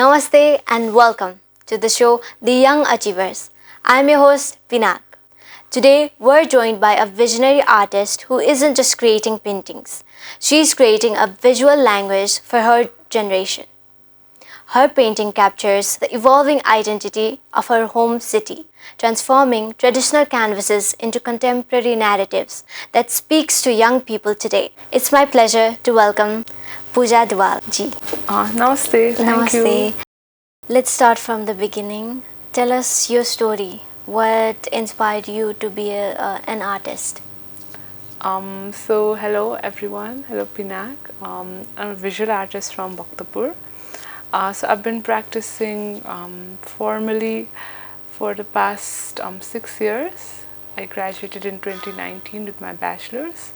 Namaste and welcome to the show The Young Achievers. I'm your host Pinak. Today we're joined by a visionary artist who isn't just creating paintings. She's creating a visual language for her generation. Her painting captures the evolving identity of her home city, transforming traditional canvases into contemporary narratives that speaks to young people today. It's my pleasure to welcome Pooja Duwal ji. Namaste. Thank you. Namaste. Let's start from the beginning. Tell us your story. What inspired you to be an artist? So hello everyone. Hello Pinak. I'm a visual artist from Bhaktapur. So I've been practicing formally for the past 6 years. I graduated in 2019 with my bachelor's.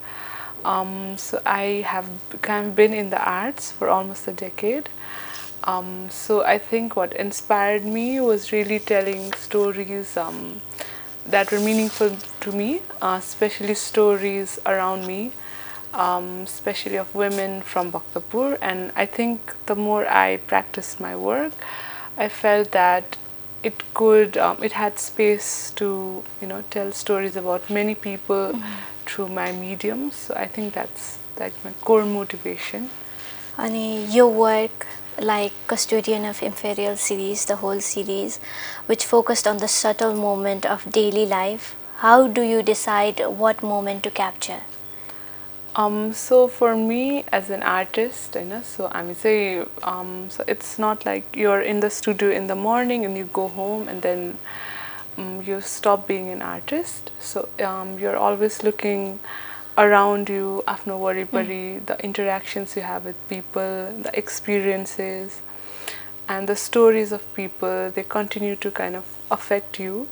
So I have kind of been in the arts for almost a decade. So I think what inspired me was really telling stories that were meaningful to me, especially stories around me, especially of women from Bhaktapur. And I think the more I practiced my work, I felt that it had space to tell stories about many people through my medium. So I think that's like my core motivation. And your work, like Custodian of Imperial series, the whole series, which focused on the subtle moment of daily life. How do you decide what moment to capture? So for me as an artist, so I mean say, so it's not like you're in the studio in the morning and you go home and then you stop being an artist. So you're always looking around you, afno worry, the interactions you have with people, the experiences, and the stories of people. They continue to kind of affect you.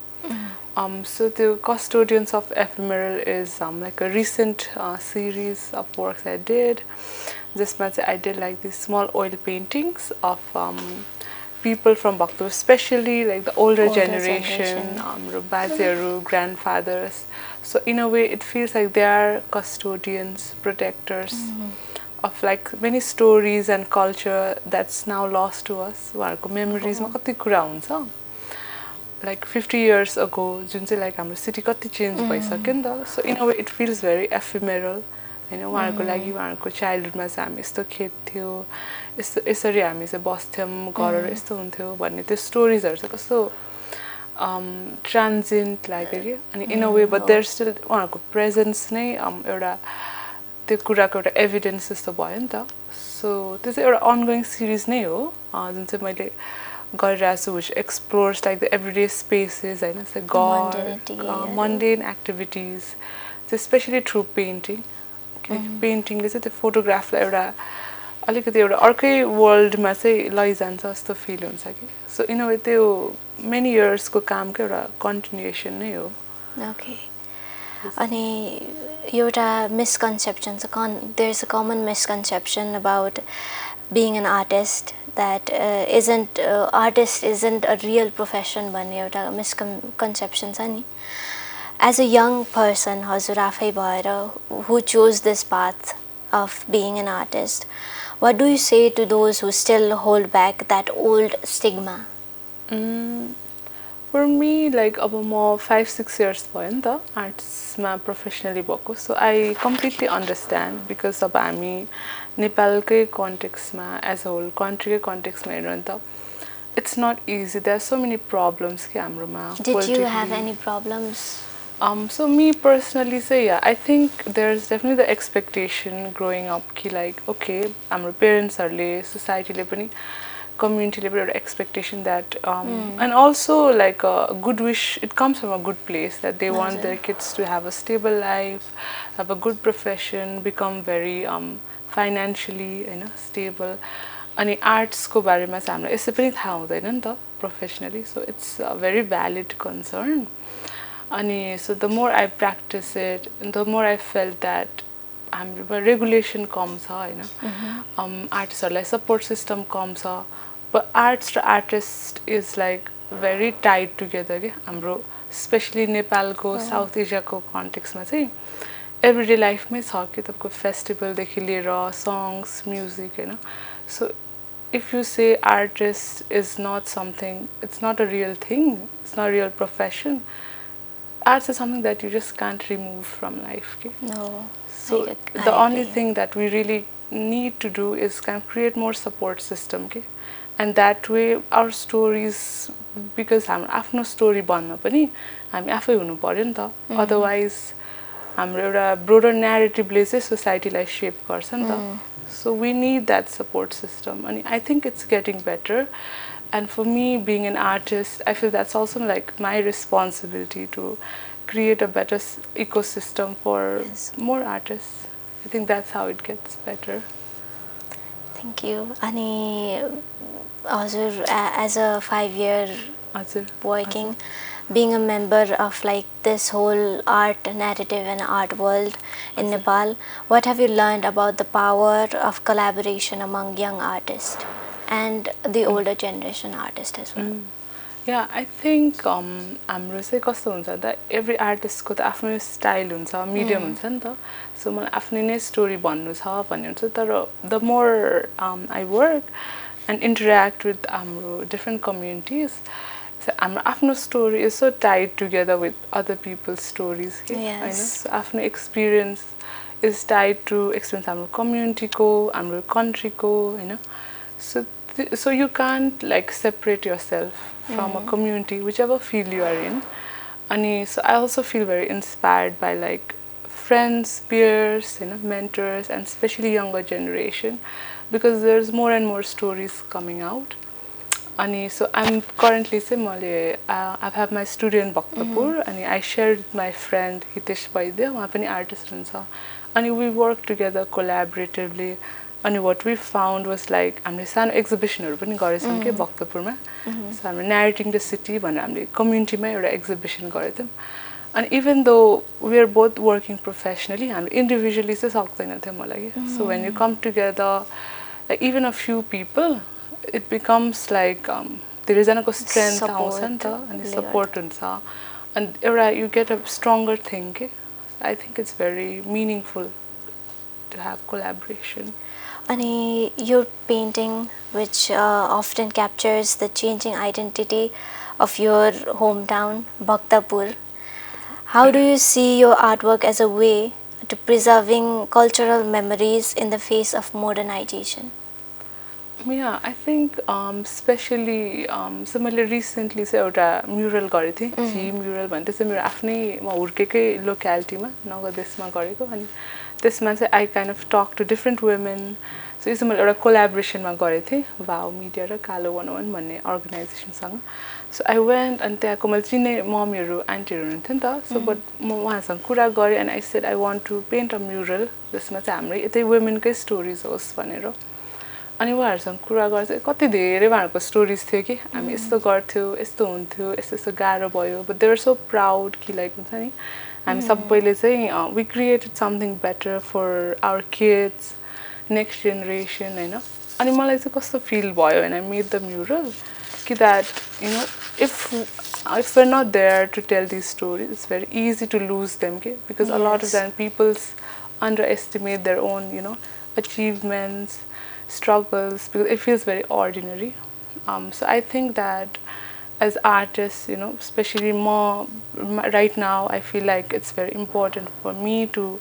So the Custodians of Ephemeral is like a recent series of works I did. Just I did like these small oil paintings of people from Bhaktapur, especially like the older generation, grandfathers. So in a way, it feels like they are custodians, protectors of like many stories and culture that's now lost to us. Memories ma kati kura huncha. Like 50 years ago, जुन चाहिँ like हाम्रो city कति change भइसक्यो नि त. So in a way, it feels very ephemeral. होइन उहाँहरूको लागि उहाँहरूको चाइल्डहुडमा चाहिँ हामी यस्तो खेल्थ्यो, यसरी हामी चाहिँ बस्थ्यौँ, घरहरू यस्तो हुन्थ्यो भन्ने त्यो स्टोरिजहरू चाहिँ कस्तो ट्रान्जिएन्ट लाग्यो कि. अनि in a way but there still उहाँहरूको प्रेजेन्स नै एउटा त्यो कुराको एउटा एभिडेन्स जस्तो भयो नि त. सो त्यो चाहिँ एउटा अनगोइङ सिरिज नै हो जुन चाहिँ मैले गरिरहेको छु, which explores like the everyday spaces, होइन, like God, mundane activities, especially through painting. पेन्टिङले चाहिँ त्यो फोटोग्राफलाई एउटा अलिकति एउटा अर्कै वर्ल्डमा चाहिँ लैजान्छ जस्तो फिल हुन्छ कि. सो इन अ वे त्यो मेनी इयर्सको कामको एउटा कन्टिन्युएसन नै हो. ओके. अनि एउटा मिसकन्सेप्सन छ, there is a common misconception about being an artist that artist isn't a real profession भन्ने एउटा misconception छ नि. As a young person, हजुर आफै भएर who chose this path of being an artist, what do you say to those who still hold back that old stigma? For me, like अब म 5-6 years भयो नि त आर्ट्समा प्रोफेसनली भएको. So I completely understand because अब हामी नेपालकै कन्टेक्समा एज अ होल कन्ट्रीकै कन्टेक्समा हेर्नु नि त it's not easy. There are so many problems कि हाम्रोमा. Did you have any problems? So me personally say, yeah, I think there's definitely the expectation growing up कि like okay हाम्रो पेरेन्ट्सहरूले सोसाइटीले पनि community level expectation that and also like a good wish, it comes from a good place that they want their kids to have a stable life, have a good profession, become very financially stable. अनि आर्ट्सको बारेमा चाहिँ हामीलाई यसै पनि थाहा हुँदैन नि त professionally. So it's a very valid concern. अनि so the more I practice it the more I felt that हाम्रोमा रेगुलेसन कम छ होइन, आर्टिस्टहरूलाई सपोर्ट सिस्टम कम छ. बट आर्ट्स र artist is like very tied together कि हाम्रो स्पेसली नेपालको साउथ एसियाको कन्टेक्समा चाहिँ एभ्रिडे लाइफमै छ कि तपाईँको फेस्टिभलदेखि लिएर सङ्ग्स म्युजिक होइन. So if you say artist is not something, it's not a real thing, it's not a real profession. Arts is something that you just can't remove from life. Okay? No, So I the only agree. thing that we really need to do is kind of create more support system. Okay? And that way our stories, because हाम्रो आफ्नो story बन्न पनि हामी आफै हुनु पर्यो नि त, अदरवाइज हाम्रो एउटा ब्रोडर न्यारेटिभले चाहिँ सोसाइटीलाई सेप गर्छ नि त. So we need that support system, and I think it's getting better. And for me, being an artist, I feel that's also like my responsibility to create a better ecosystem for more artists. I think that's how it gets better. Thank you. Ani हजुर as a 5-year हजुर working, being a member of like this whole art narrative and art world in Nepal, what have you learned about the power of collaboration among young artists and the older generation artists as well? Yeah, I think हाम्रो चाहिँ कस्तो हुन्छ त, every आर्टिस्टको त आफ्नो style हुन्छ, medium हुन्छ नि त. सो मलाई आफ्नै नै स्टोरी भन्नु छ भन्ने हुन्छ. तर the more I work and interact with हाम्रो डिफ्रेन्ट कम्युनिटिज, हाम्रो आफ्नो story is so tied together with other people's stories के होइन. सो आफ्नो experience is tied to experience हाम्रो कम्युनिटीको, हाम्रो कन्ट्रीको होइन. So you can't like separate yourself from a community, whichever field you are in. And so I also feel very inspired by like friends, peers, mentors, and especially younger generation, because there's more and more stories coming out. And so I'm currently I have my studio in Bhaktapur, and I shared with my friend Hitesh Vaidya, उहाँ पनि artist हुनुहुन्छ, and we work together collaboratively. अनि what we found was like हामीले सानो एक्जिबिसनहरू पनि गरेछौँ कि भक्तपुरमा. So हामीले न्यारेटिङ the city भनेर हामीले कम्युनिटीमा एउटा एक्जिबिसन गरेको थियौँ. अनि even though we are both working professionally, हामीले इन्डिभिजुअली चाहिँ सक्दैन थियो मलाई. So when you come together like even a few people, it becomes like धेरैजनाको स्ट्रेन्थ आउँछ नि त, अनि सपोर्ट हुन्छ, अनि एउटा you get a stronger thing के. I think it's very meaningful to have collaboration. And your painting, which often captures the changing identity of your hometown, Bhaktapur, how do you see your artwork as a way to preserving cultural memories in the face of modernization? Yeah, I think especially so मैले recently चाहिँ एउटा mural गरेको थिएँ. जी mural भन्ने त्यो चाहिँ मेरो आफ्नै म हुर्केकै लोक्यालिटीमा नगदेशमा गरेको. अनि त्यसमा चाहिँ I kind of talk to different women. So यो चाहिँ मैले एउटा कोलाबोरेसनमा गरेको थिएँ भाव मिडिया र कालो 101 भन्ने अर्गनाइजेसनसँग. सो आई वेन्ट, अनि त्यहाँको मैले चिन्ने मम्मीहरू आन्टीहरू हुनुहुन्थ्यो नि त. सो बट म उहाँसँग कुरा गरेँ, and I said I want to paint a mural जसमा चाहिँ हाम्रो यतै वुमेनकै स्टोरिज होस् भनेर. अनि उहाँहरूसँग कुरा गर्दा चाहिँ कति धेरै उहाँहरूको स्टोरिज थियो कि हामी यस्तो गर्थ्यौँ, यस्तो हुन्थ्यो, यस्तो यस्तो गाह्रो भयो. But they are so proud कि लाइक हुन्छ नि हामी सबैले चाहिँ we created something better for our kids, next generation होइन. अनि मलाई चाहिँ कस्तो फिल भयो when I made the mural कि that if we're not there to tell these stories, it's very easy to lose them okay? Because a lot of them people underestimate their own achievements, struggles, because it feels very ordinary. So I think that as artists, especially more right now, I feel like it's very important for me to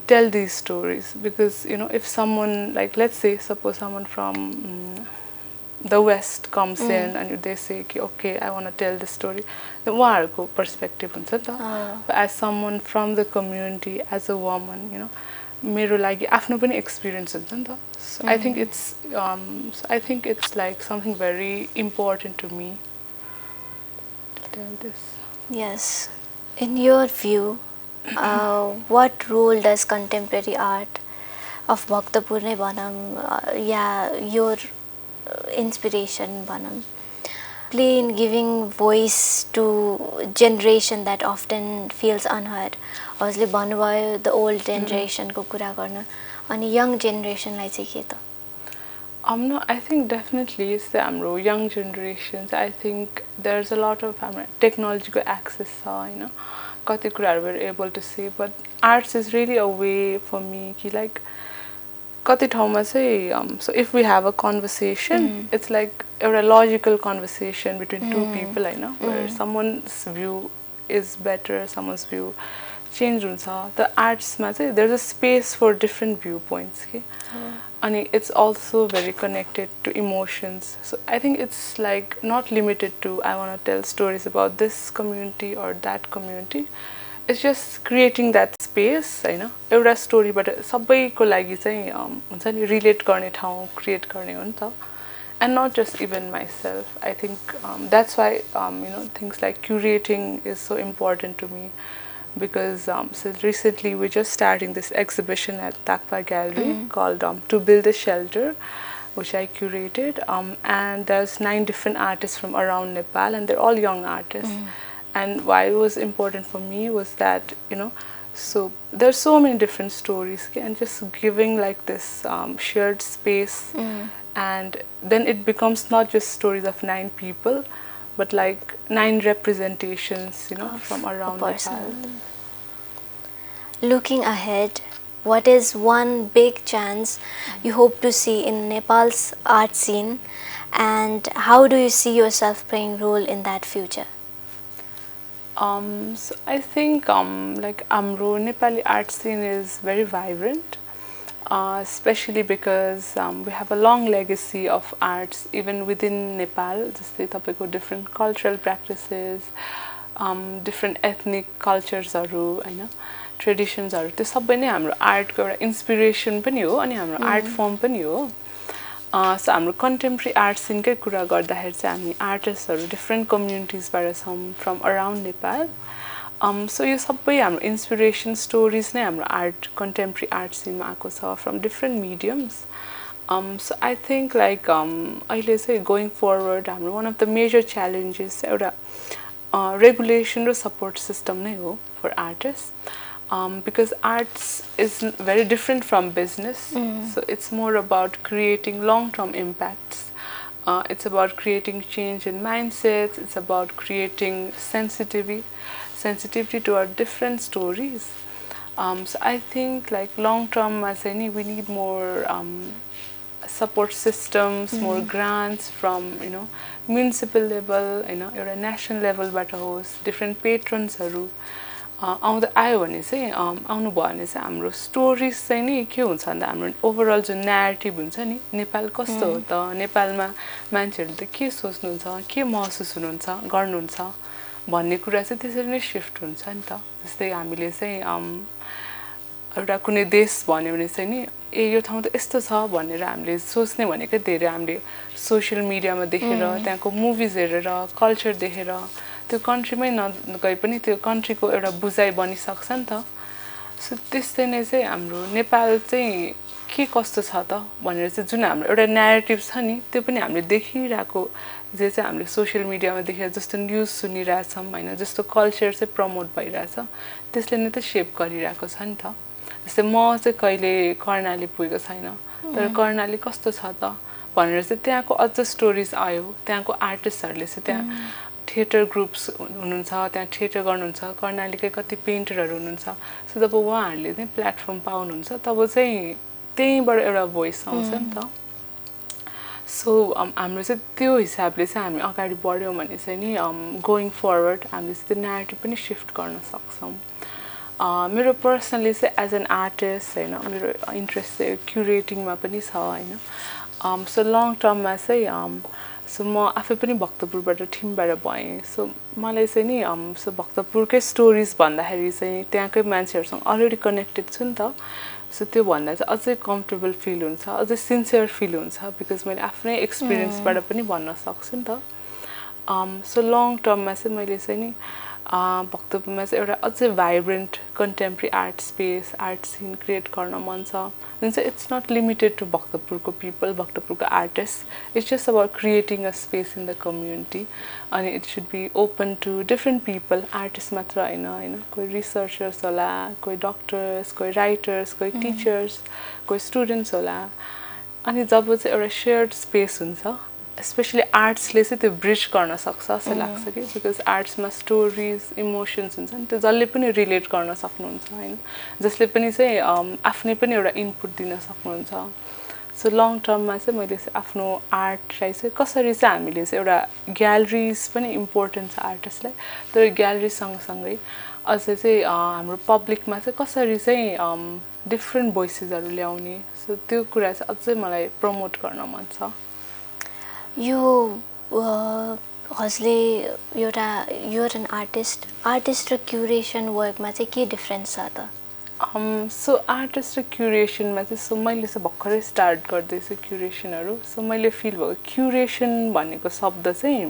tell these stories, because if someone, like let's say suppose someone from the West comes in and they say okay, I want to tell this story, then उहाँहरूको perspective हुन्छ नि त. But as someone from the community, as a woman, मेरो लागि आफ्नो पनि experience हुन्छ नि त. So I think it's like something very important to me to tell this. Yes. In your view, what role does contemporary art of Bhaktapur नै भनौँ या your inspiration भनौँ play in giving voice to generation that often feels unheard? हजुरले भन्नुभयो the old generation को कुरा गर्न, अनि young generation लाई चाहिँ के त? No, I think definitely it's the young generations. I think there's a lot of technological access, कति कुराहरू we're able to say, but arts is really a way for me कि like कति ठाउँमा चाहिँ so if we have a conversation it's like a logical conversation between two people हैन where someone's view is better, someone's view change हुन्छ. The arts मा चाहिँ there's a space for different viewpoints के अनि it's also very connected to emotions. So I think it's like not limited to I want to tell stories about this community or that community. It's just creating that space हैन एउटा स्टोरीबाट सबैको लागि चाहिँ हुन्छ नि relate गर्ने ठाउँ create गर्ने हो नि त. And not just even myself. I think that's why things like curating is so important to me because so recently we're just starting this exhibition at Takpa Gallery called To Build a Shelter, which I curated, and there's 9 different artists from around Nepal and they're all young artists. And why it was important for me was that so there's so many different stories and just giving like this shared space and then it becomes not just stories of 9 people but like 9 representations from around Nepal. Looking ahead, what is one big chance you hope to see in Nepal's art scene and how do you see yourself playing role in that future? So I think like हाम्रो Nepali art scene is very vibrant, especially because we have a long legacy of arts even within Nepal. जस्तै तपाईको different cultural practices, different ethnic culturesहरू हैन traditionsहरू त्यो सबै नै हाम्रो आर्टको एउटा inspiration पनि हो अनि हाम्रो आर्ट फर्म पनि हो. So हाम्रो कन्टेम्पोरेरी आर्ट सिनकै कुरा गर्दाखेरि चाहिँ हामी आर्टिस्टहरू डिफ्रेन्ट कम्युनिटिजबाट छौँ फ्रम अराउन्ड नेपाल. सो यो सबै हाम्रो इन्सपिरेसन स्टोरिज नै हाम्रो आर्ट कन्टेम्पोरेरी आर्ट सिनमा आएको छ from different mediums. So I think like अहिले चाहिँ गोइङ फरवर्ड हाम्रो one of the major challenges एउटा रेगुलेसन र सपोर्ट सिस्टम नै हो for artist. Because arts is very different from business, so it's more about creating long-term impacts. It's about creating change in mindsets. It's about creating sensitivity to our different stories. So I think like long-term, as any, we need more support systems, more grants from municipal level, or a national level, but host different patrons आउँदा आयो भने चाहिँ आउनु भयो भने चाहिँ हाम्रो stories चाहिँ नि के हुन्छ भन्दा हाम्रो ओभरअल जुन न्यारेटिभ हुन्छ नि नेपाल कस्तो हो त नेपालमा मान्छेहरूले त के सोच्नुहुन्छ के महसुस हुनुहुन्छ गर्नुहुन्छ भन्ने कुरा चाहिँ त्यसरी नै सिफ्ट हुन्छ नि त. जस्तै हामीले चाहिँ एउटा कुनै देश भन्यो भने चाहिँ नि ए यो ठाउँ त यस्तो छ भनेर हामीले सोच्ने भनेकै धेरै हामीले सोसियल मिडियामा देखेर त्यहाँको मुभिज हेरेर कल्चर देखेर त्यो कन्ट्रीमै नगए पनि त्यो कन्ट्रीको एउटा बुझाइ बनिसक्छ नि त. सो त्यस्तै नै चाहिँ हाम्रो नेपाल चाहिँ के कस्तो छ त भनेर चाहिँ जुन हाम्रो एउटा न्यारेटिभ छ नि त्यो पनि हामीले देखिरहेको जे चाहिँ हामीले सोसियल मिडियामा देखेर जस्तो न्युज सुनिरहेछौँ होइन जस्तो कल्चर चाहिँ प्रमोट भइरहेछ त्यसले नै त सेप गरिरहेको छ नि त. जस्तै म चाहिँ कहिले कर्णाली पुगेको छैन तर कर्णाली कस्तो छ त भनेर चाहिँ त्यहाँको अझ स्टोरिज आयो. त्यहाँको आर्टिस्टहरूले चाहिँ त्यहाँ थिएटर ग्रुप्स हुनुहुन्छ त्यहाँ थिएटर गर्नुहुन्छ कर्णालीकै कति पेन्टरहरू हुनुहुन्छ. सो जब उहाँहरूले चाहिँ प्लेटफर्म पाउनुहुन्छ तब चाहिँ त्यहीँबाट एउटा भोइस आउँछ नि त. सो हाम्रो चाहिँ त्यो हिसाबले चाहिँ हामी अगाडि बढ्यौँ भने चाहिँ नि गोइङ फरवर्ड हामीले चाहिँ त्यो न्यारेटिभ पनि सिफ्ट गर्न सक्छौँ. मेरो पर्सनली चाहिँ एज एन आर्टिस्ट होइन मेरो इन्ट्रेस्ट चाहिँ क्युरेटिङमा पनि छ होइन. सो लङ टर्ममा चाहिँ सो म आफै पनि भक्तपुरबाट टिमबाट भएँ. सो मलाई चाहिँ नि सो भक्तपुरकै स्टोरिज भन्दाखेरि चाहिँ त्यहाँकै मान्छेहरूसँग अलरेडी कनेक्टेड छु नि त. सो त्यो भन्दा चाहिँ अझै कम्फर्टेबल फिल हुन्छ अझै सिन्सियर फिल हुन्छ बिकज मैले आफ्नै एक्सपिरियन्सबाट पनि भन्न सक्छु नि त. सो लङ टर्ममा चाहिँ मैले चाहिँ नि भक्तपुरमा चाहिँ एउटा अझै vibrant contemporary art space art scene create गर्न मन छ जुन चाहिँ इट्स नट लिमिटेड टु भक्तपुरको पिपल भक्तपुरको artist. It's just about creating a space in the community अनि it should be open to different people artist मात्र होइन कोही रिसर्चर्स होला कोही डक्टर्स कोही राइटर्स कोही टिचर्स कोही स्टुडेन्ट्स होला. अनि जब चाहिँ एउटा सेयर्ड स्पेस हुन्छ स्पेशली आर्ट्सले चाहिँ त्यो ब्रिज गर्न सक्छ जस्तो लाग्छ कि बिकज आर्ट्समा स्टोरिज इमोसन्स हुन्छ नि त्यो जसले पनि रिलेट गर्न सक्नुहुन्छ होइन जसले पनि चाहिँ आफ्नै पनि एउटा इनपुट दिन सक्नुहुन्छ सो लङ टर्ममा चाहिँ मैले आफ्नो आर्टलाई चाहिँ कसरी चाहिँ हामीले चाहिँ एउटा ग्यालरिज पनि इम्पोर्टेन्ट छ आर्टिस्टलाई तर ग्यालरी सँगसँगै अझै चाहिँ हाम्रो पब्लिकमा चाहिँ कसरी चाहिँ डिफ्रेन्ट भोइसेसहरू ल्याउने सो त्यो कुरा चाहिँ अझै मलाई प्रमोट गर्न मन छ यो हजुरले एउटा युआर एन आर्टिस्ट र क्युरेसन वर्कमा चाहिँ के डिफ्रेन्स छ त सो आर्टिस्ट र क्युरेसनमा चाहिँ सो मैले चाहिँ भर्खरै स्टार्ट गर्दैछु क्युरेसनहरू सो मैले फिल भयो क्युरेसन भनेको शब्द चाहिँ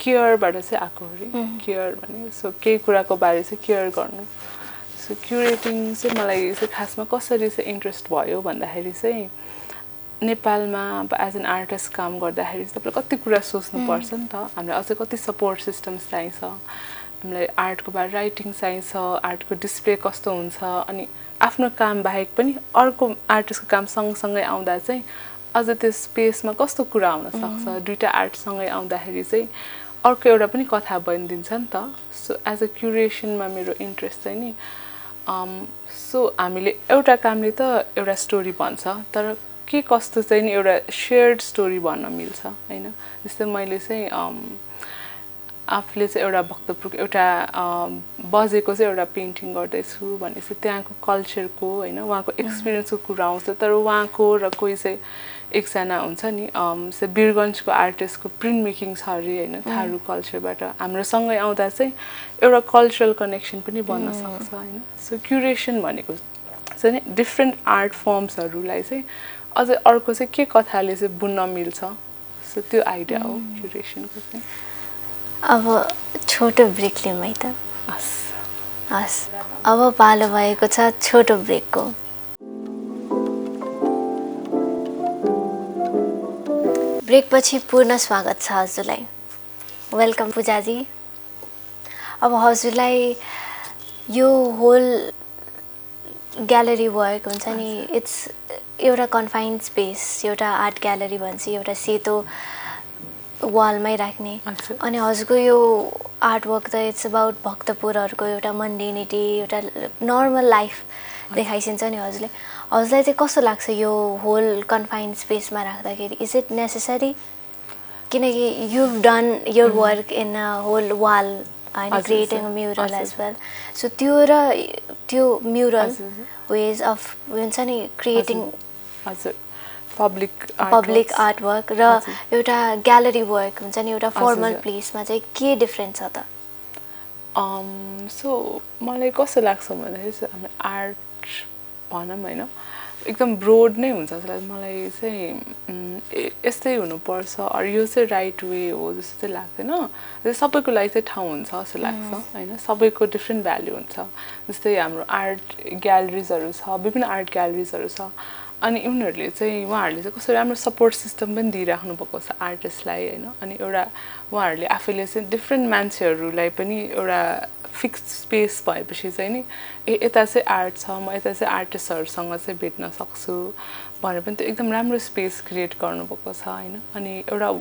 केयरबाट चाहिँ आएको अरे केयर भने सो केही कुराको बारे चाहिँ केयर गर्नु सो क्युरेटिङ चाहिँ मलाई चाहिँ खासमा कसरी चाहिँ इन्ट्रेस्ट भयो भन्दाखेरि चाहिँ नेपालमा अब एज एन आर्टिस्ट काम गर्दाखेरि तपाईँलाई कति कुरा सोच्नुपर्छ नि त हामीलाई अझै कति सपोर्ट सिस्टम्स चाहिन्छ हामीलाई आर्टको बारे राइटिङ चाहिन्छ आर्टको डिस्प्ले कस्तो हुन्छ अनि आफ्नो काम बाहेक पनि अर्को आर्टिस्टको काम सँगसँगै आउँदा चाहिँ अझ त्यो स्पेसमा कस्तो कुरा आउन सक्छ दुईटा आर्टसँगै आउँदाखेरि चाहिँ अर्को एउटा पनि कथा बनिदिन्छ नि त सो एज अ क्युरेसनमा मेरो इन्ट्रेस्ट चाहिँ नि सो हामीले एउटा कामले त एउटा स्टोरी भन्छ तर के कस्तो चाहिँ नि एउटा सेयर्ड स्टोरी भन्न मिल्छ होइन जस्तै मैले चाहिँ आफूले चाहिँ एउटा भक्तपुरको एउटा बजेको चाहिँ एउटा पेन्टिङ गर्दैछु भनेपछि त्यहाँको कल्चरको होइन उहाँको एक्सपिरियन्सको कुरा आउँछ तर उहाँको र कोही चाहिँ एकजना हुन्छ नि चाहिँ वीरगन्जको आर्टिस्टको प्रिन्ट मेकिङ छ अरे होइन थारू कल्चरबाट हाम्रोसँगै आउँदा चाहिँ एउटा कल्चरल कनेक्सन पनि बन्न सक्छ होइन सो क्युरेसन भनेको चाहिँ नि डिफ्रेन्ट आर्ट फर्म्सहरूलाई चाहिँ अझै अर्को चाहिँ के कथाले चाहिँ बुन्न मिल्छ सो त्यो आइडिया हो क्युरेसनको चाहिँ अब छोटो ब्रेक लिउँ है त हस् हस् अब पालो भएको छ छोटो ब्रेकको ब्रेकपछि पूर्ण स्वागत छ हजुरलाई वेलकम पूजाजी अब हजुरलाई यो होल ग्यालरी वर्क हुन्छ नि इट्स एउटा कन्फाइन्ड स्पेस एउटा आर्ट ग्यालरी भन्छ एउटा सेतो वालमै राख्ने अनि हजुरको यो आर्टवर्क त इट्स अबाउट भक्तपुरहरूको एउटा मन्डेनिटी एउटा नर्मल लाइफ देखाइसिन्छ नि हजुरलाई चाहिँ कस्तो लाग्छ यो होल कन्फाइन्ड स्पेसमा राख्दाखेरि इज इट नेसेसरी किनकि you've done your work in a whole wall होइन creating a mural as well so त्यो र त्यो म्युरल वेज अफ हुन्छ नि क्रिएटिङ पब्लिक आर्टवर्क र एउटा ग्यालरी वर्क हुन्छ नि एउटा फर्मल प्लेसमा चाहिँ के डिफ्रेन्स छ त सो मलाई कस्तो लाग्छ भन्दाखेरि हाम्रो आर्ट भनौँ होइन एकदम ब्रोड नै हुन्छ जस्तो लाग्छ मलाई चाहिँ यस्तै हुनुपर्छ अरू यो चाहिँ राइट वे हो जस्तो चाहिँ लाग्दैन सबैको लागि चाहिँ ठाउँ हुन्छ जस्तो लाग्छ होइन सबैको डिफ्रेन्ट भ्याल्यु हुन्छ जस्तै हाम्रो आर्ट ग्यालरिजहरू छ विभिन्न आर्ट ग्यालरिजहरू छ अनि उनीहरूले चाहिँ उहाँहरूले चाहिँ कस्तो राम्रो सपोर्ट सिस्टम पनि दिइराख्नु भएको छ आर्टिस्टलाई होइन अनि एउटा उहाँहरूले आफैले चाहिँ डिफ्रेन्ट मान्छेहरूलाई पनि एउटा फिक्स स्पेस भएपछि चाहिँ नि यता चाहिँ आर्ट छ म यता चाहिँ आर्टिस्टहरूसँग चाहिँ भेट्न सक्छु भनेर पनि त्यो एकदम राम्रो स्पेस क्रिएट गर्नुभएको छ होइन अनि एउटा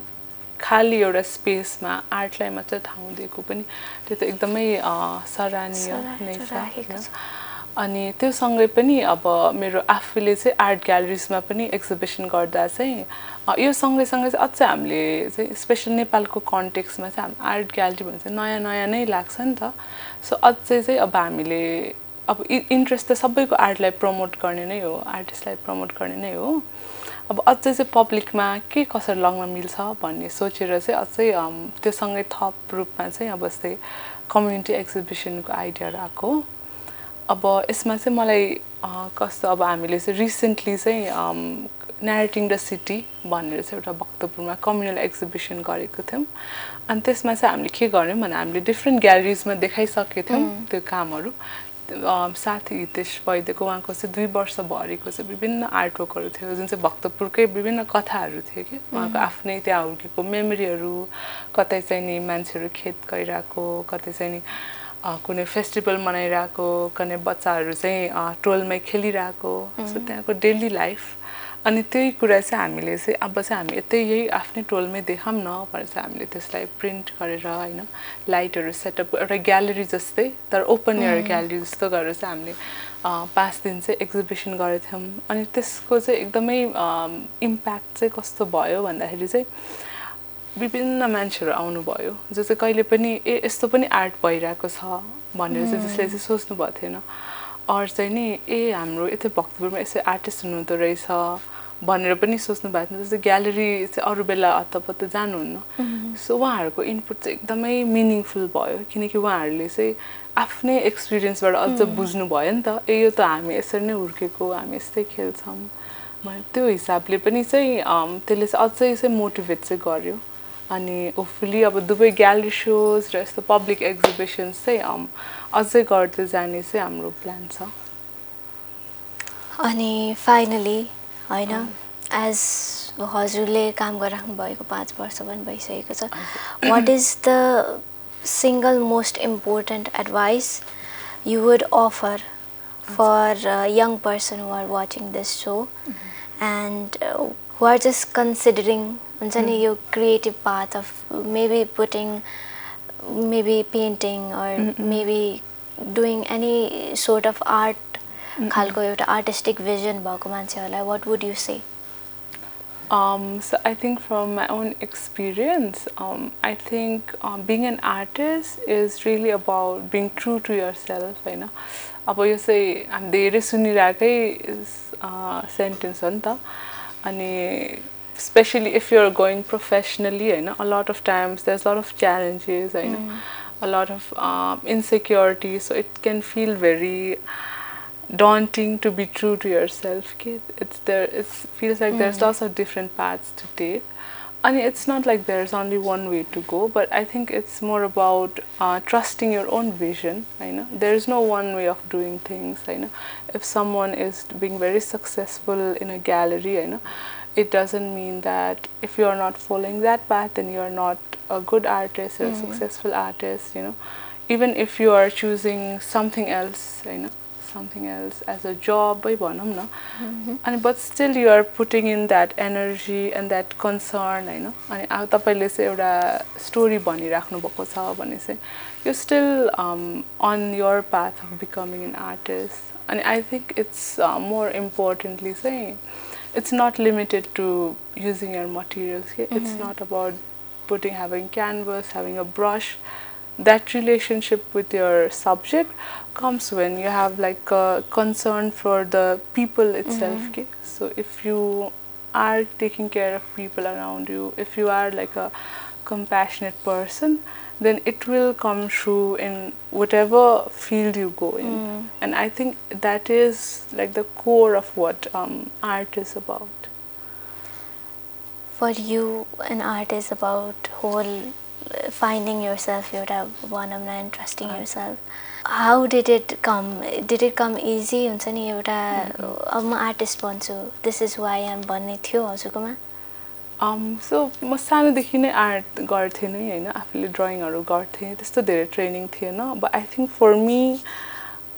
खाली एउटा स्पेसमा आर्टलाई मात्र ठाउँ दिएको पनि त्यो त एकदमै सराहनीय नै छ अनि त्यो सँगै पनि अब मेरो आफूले चाहिँ आर्ट ग्यालरिजमा पनि एक्जिबिसन गर्दा चाहिँ यो सँगै चाहिँ अझै हामीले चाहिँ स्पेसल नेपालको कन्टेक्स्टमा चाहिँ हाम्रो आर्ट ग्यालरी भन्छ नयाँ नयाँ नै लाग्छ नि त सो अझै चाहिँ अब हामीले अब इन्ट्रेस्ट त सबैको आर्टलाई प्रमोट गर्ने नै हो आर्टिस्टलाई प्रमोट गर्ने नै हो अब अझै चाहिँ पब्लिकमा के कसरी लग्न मिल्छ भन्ने सोचेर चाहिँ अझै त्यो सँगै थप रूपमा चाहिँ अब जस्तै कम्युनिटी एक्जिबिसनको आइडियाहरू आएको अब यसमा चाहिँ मलाई कस्तो अब हामीले चाहिँ रिसेन्टली चाहिँ न्यारेटिङ द सिटी भनेर चाहिँ एउटा भक्तपुरमा कम्युनल एक्जिबिसन गरेको थियौँ अनि त्यसमा चाहिँ हामीले के गर्यौँ भने हामीले डिफ्रेन्ट ग्यालरिजमा देखाइसकेको थियौँ त्यो कामहरू साथी हितेश वैद्यको उहाँको चाहिँ 2 वर्षभरिको चाहिँ विभिन्न आर्टवर्कहरू थियो जुन चाहिँ भक्तपुरकै विभिन्न कथाहरू थियो कि उहाँको आफ्नै त्यहाँ हुर्केको मेमोरीहरू कतै चाहिँ नि मान्छेहरू खेत गइरहेको कतै चाहिँ नि कुनै फेस्टिभल मनाइरहेको कुनै बच्चाहरू चाहिँ टोलमै खेलिरहेको सो त्यहाँको डेली लाइफ अनि त्यही कुरा चाहिँ हामीले चाहिँ अब चाहिँ हामी यतै यही आफ्नै टोलमै देखाउँ न भनेर चाहिँ हामीले त्यसलाई प्रिन्ट गरेर होइन लाइटहरू सेटअप एउटा ग्यालेरी जस्तै तर ओपन एयर ग्यालेरी जस्तो गरेर चाहिँ हामीले 5 दिन चाहिँ एक्जिबिसन गरेको थियौँ अनि त्यसको चाहिँ एकदमै इम्प्याक्ट चाहिँ कस्तो भयो भन्दाखेरि चाहिँ विभिन्न मान्छेहरू आउनुभयो जो चाहिँ कहिले पनि यस्तो पनि आर्ट भइरहेको छ भनेर चाहिँ जसले चाहिँ सोच्नु भएको थिएन अरू चाहिँ नि हाम्रो यतै भक्तपुरमा यसै आर्टिस्ट हुनुहुँदो रहेछ भनेर पनि सोच्नु भएको थिएन जस्तै ग्यालेरी चाहिँ अरू बेला हत्तपत्त जानुहुन्न सो उहाँहरूको इनपुट चाहिँ एकदमै मिनिङफुल भयो किनकि उहाँहरूले चाहिँ आफ्नै एक्सपिरियन्सबाट अझ बुझ्नु भयो नि त यो त हामी यसरी नै हुर्केको हामी यस्तै खेल्छौँ भने त्यो हिसाबले पनि चाहिँ त्यसले चाहिँ अझै चाहिँ मोटिभेट चाहिँ गर्यो अनि होपफुली अब दुवै ग्यालेरी सोज र यस्तो पब्लिक एक्जिबिसन्स चाहिँ अझै गर्दै जाने चाहिँ हाम्रो प्लान छ अनि फाइनली होइन एज हजुरले काम गरिराख्नु भएको 5 वर्ष पनि भइसकेको छ what is the single most important advice you would offer for young person who are watching this show and who are just considering your creative path of maybe painting or maybe doing any sort of art khalko euta artistic vision bhako mancheharulai what would you say so I think from my own experience I think being an artist is really about being true to yourself हैन अब यो चाहिँ हामी धेरै सुनिरहेकै sentence हो नि त अनि especially if you're going professionally a lot of times there's a lot of challenges a lot of insecurity so it can feel very daunting to be true to yourself it feels like there's lots of different paths to take and it's not like there's only one way to go but I think it's more about trusting your own vision there's no one way of doing things if someone is being very successful in a gallery it doesn't mean that if you are not following that path then you are not a good artist or a successful artist even if you are choosing something else as a job and but still you are putting in that energy and that concern अनि अब तपाईले चाहिँ एउटा story भनिराख्नु भएको छ भने चाहिँ you're still on your path of becoming an artist and I think it's more importantly saying it's not limited to using your materials it's not about having canvas having a brush that relationship with your subject comes when you have like a concern for the people itself so if you are taking care of people around you if you are like a compassionate person then it will come through in whatever field you go in and I think that is like the core of what art is about for you an art is about whole finding yourself one and trusting yourself how did it come easy हुन्छ नि एउटा अब म artist बन्छु this is who I am भन्ने थियो हजुरकोमा so म सानोदेखि नै आर्ट गर्थेँ नै हैन आफूले ड्रइङहरू गर्थेँ त्यस्तो धेरै ट्रेनिङ थिएन but I think for me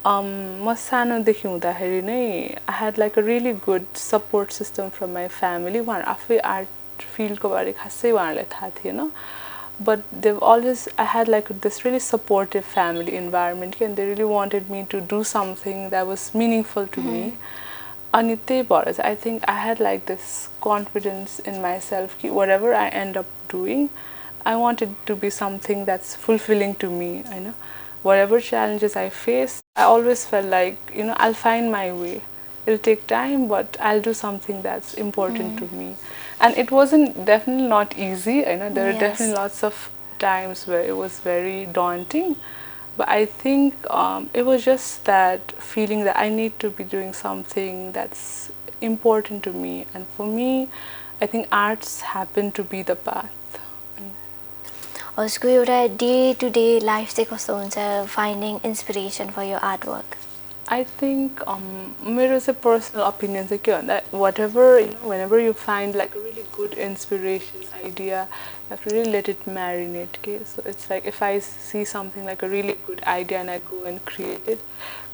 म सानोदेखि हुँदाखेरि नै I had like a really good support system from my family उहाँहरू आफै आर्ट फिल्डको बारे खासै उहाँहरूलाई थाहा थिएन but they've always I had like this really supportive family environment and they really wanted me to do something that was meaningful to me and I think I had like this confidence in myself that whatever I end up doing I want it to be something that's fulfilling to me whatever challenges I face I always felt like I'll find my way it'll take time but I'll do something that's important to me and it wasn't definitely not easy there were definitely lots of times where it was very daunting but I think it was just that feeling that I need to be doing something that's important to me and for me I think arts happen to be the path हजुरको एउटा day to day life चाहिँ कस्तो हुन्छ finding inspiration for your artwork I think मेरो चाहिँ personal opinion चाहिँ के भन्दा whatever whenever you find like a really good inspiration idea, you have to really let it marinate. Okay, so it's like if I see something like a really good idea and I go and create it,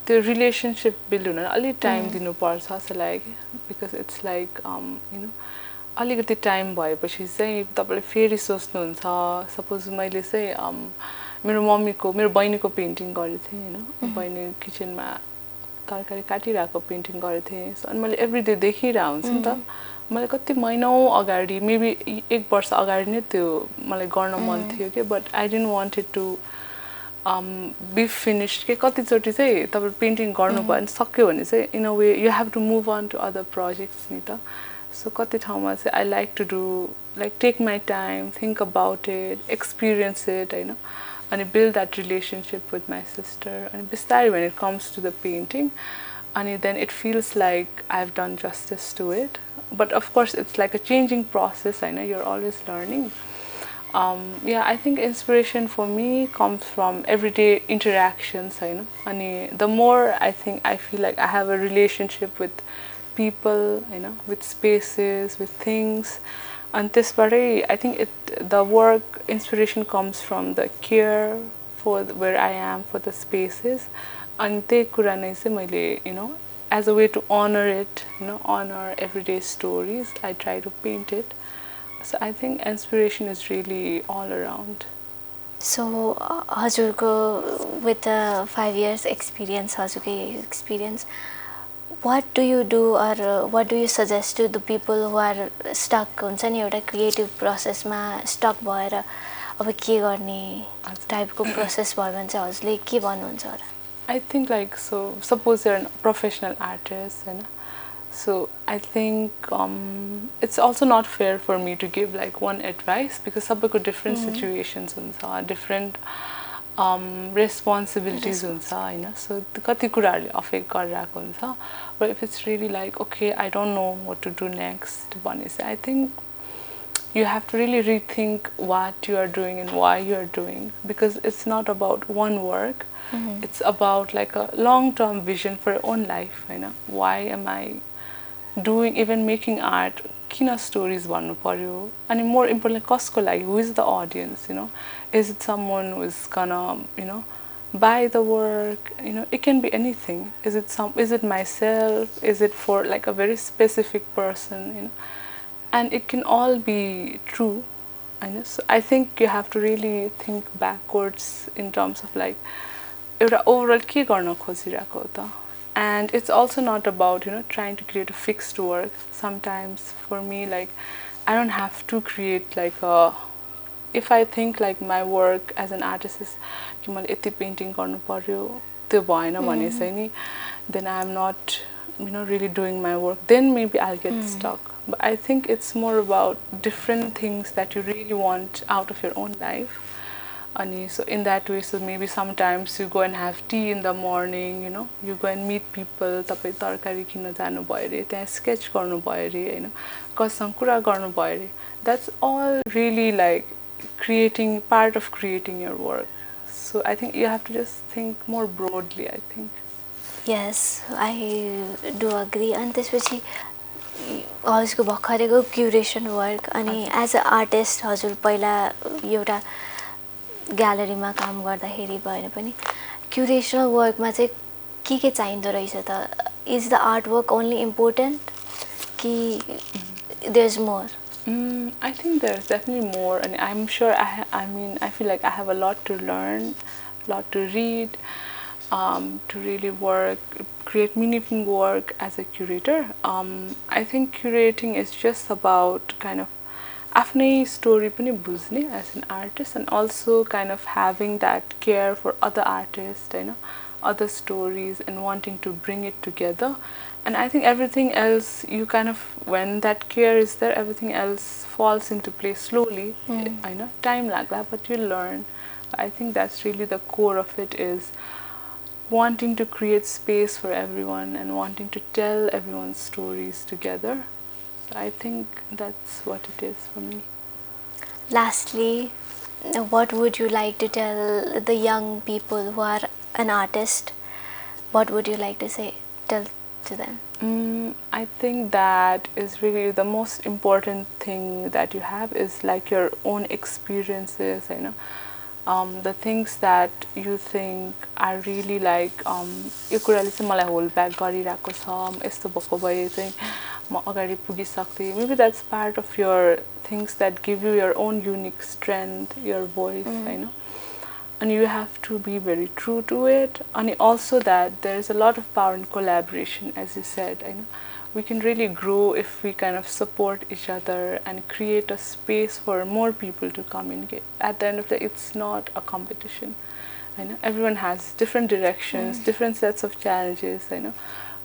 the relationship build हुन अलि time दिनुपर्छ जस्तो लाग्यो because it's like अलिकति time भएपछि चाहिँ तपाईँले फेरि सोच्नुहुन्छ सपोज मैले चाहिँ मेरो मम्मीको मेरो बहिनीको पेन्टिङ गरेको थिएँ होइन बहिनी किचनमा तरकारी काटिरहेको पेन्टिङ गरेको थिएँ अनि मैले एभ्रिडे देखिरहेको हुन्छु नि त मलाई कति महिनौँ अगाडि मेबी 1 वर्ष अगाडि नै त्यो मलाई गर्न मन थियो कि but I didn't wanted to be finished के कतिचोटि चाहिँ तपाईँ पेन्टिङ गर्नुभयो भने सक्यो भने चाहिँ in a way you have to move on to other projects नि त सो कति ठाउँमा चाहिँ I like to do like take my time think about it experience it होइन अनि build that relationship with my sister and बिस्तारै when it comes to the painting and then it feels like I've done justice to it but of course it's like a changing process I know you're always learning yeah I think inspiration for me comes from everyday interactions I know and the more I think I feel like I have a relationship with people with spaces with things and त्यसबाटै I think the work inspiration comes from the care for where I am for the spaces अनि त्यही कुरा नै चाहिँ मैले as a way to honor it honor everyday stories I try to paint it so I think inspiration is really all around so हजुरको with the 5 years experience हजुरकै experience what do you do or what do you suggest to the people who are stuck हुन्छ नि एउटा creative प्रोसेसमा stock भएर अब के गर्ने टाइपको process भयो भने चाहिँ हजुरले के भन्नुहुन्छ होला I think like so suppose you're a professional artist so I think it's also not fair for me to give like one advice because सबैको different situations हुन्छ different responsibilities हुन्छ होइन so कति कुराहरूले अफेक्ट गरिरहेको हुन्छ but if it's really like okay I don't know what to do next भनेपछि I think you have to really rethink what you are doing and why you are doing because it's not about one work it's about like a long-term vision for your own life why am I doing even making art किन stories भन्नु पर्यो अनि more importantly कसको लागि who is the audience is it someone who is gonna buy the work it can be anything is it myself is it for like a very specific person and it can all be true so I think you have to really think backwards in terms of like एउटा overall के गर्न खोजिरहेको हो त and it's also not about trying to create a fixed work sometimes for me like I don't have to create like a if I think like my work as an artist is कि मैले यति painting गर्नु पर्यो त्यो भएन भने चाहिँ नि then I'm not really doing my work then maybe I'll get stuck but I think it's more about different things that you really want out of your own life and so in that way so maybe sometimes you go and have tea in the morning you go and meet people तपाईं तरकारी किन्न जानु भयो रे त्यहाँ sketch गर्नु भयो रे हैन कससँग कुरा गर्नु भयो रे that's all really like creating part of creating your work so I think you have to just think more broadly I think yes I do agree and त्यसपछि हजुरको भर्खरैको क्युरेसन वर्क अनि एज अ आर्टिस्ट हजुर पहिला एउटा ग्यालरीमा काम गर्दाखेरि भएन पनि क्युरेसनल वर्कमा चाहिँ के चाहिँदो रहेछ त is the art work only important कि there is more I think there's definitely more and I'm sure I feel like I have a lot to learn a lot to read to really work create meaningful work as a curator I think curating is just about kind of आफ्नै story पनि बुझ्ने as an artist and also kind of having that care for other artists other stories and wanting to bring it together and I think everything else you kind of when that care is there everything else falls into place slowly time लाग्ला but you learn I think that's really the core of it is wanting to create space for everyone and wanting to tell everyone's stories together so I think that's what it is for me lastly what would you like to tell the young people who are an artist what would you like to say, tell to them? I think that is really the most important thing that you have is like your own experiences, you know. The things that you think are really like यो कुराले चाहिँ मलाई hold back गरिरहेको छ यस्तो भएको भए चाहिँ म अगाडि पुगिसक्थेँ maybe that's part of your things that give you your own unique strength, your voice, you know. And you have to be very true to it. And also that there is a lot of power in collaboration, as you said. I know we can really grow if we kind of support each other and create a space for more people to come in. At the end of the day, it's not a competition. I know everyone has different directions, different sets of challenges. I know,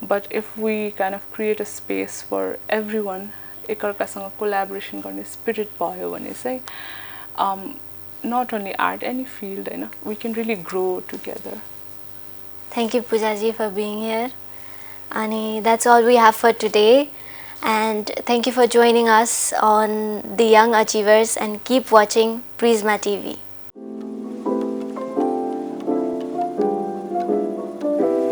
but if we kind of create a space for everyone, एकअर्कासँग collaboration गर्ने spirit भयो भने चाहिँ not only art, any field, you know, we can really grow together. Thank you, Pooja ji, for being here. And that's all we have for today. And thank you for joining us on The Young Achievers, and keep watching Prisma TV.